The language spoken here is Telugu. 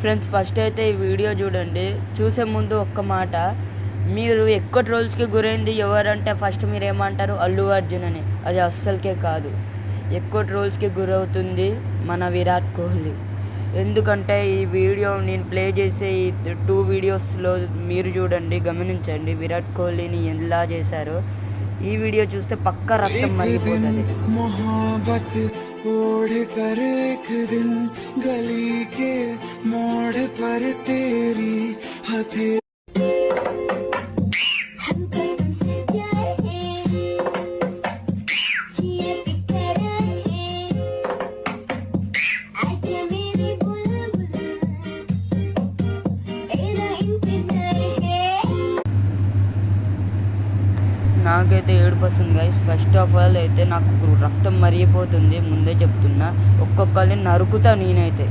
ఫ్రెండ్స్ ఫస్ట్ అయితే ఈ వీడియో చూడండి. చూసే ముందు ఒక్క మాట, మీరు ఎక్కువ ట్రోల్స్కి గురైంది ఎవరంటే ఫస్ట్ మీరు ఏమంటారు? అల్లు అర్జున్ అని. అది అస్సలకే కాదు. ఎక్కువ ట్రోల్స్కి గురవుతుంది మన విరాట్ కోహ్లీ. ఎందుకంటే ఈ వీడియో నేను ప్లే చేసే ఈ 2 వీడియోస్లో మీరు చూడండి, గమనించండి విరాట్ కోహ్లీని ఎలా చేశారో. ఈ వీడియో చూస్తే పక్కా రక్తం మరిగిపోతుంది. मोहब्बत ओढ़ कर एक दिन गली के मोड़ पर तेरी हथे నాకైతే ఏడుపు వస్తుంది గైస్. ఫస్ట్ ఆఫ్ ఆల్ అయితే నాకు రక్తం మరిగిపోతుంది, ముందే చెప్తున్నా. ఒక్కొక్కరిని నరుకుతా నేనైతే.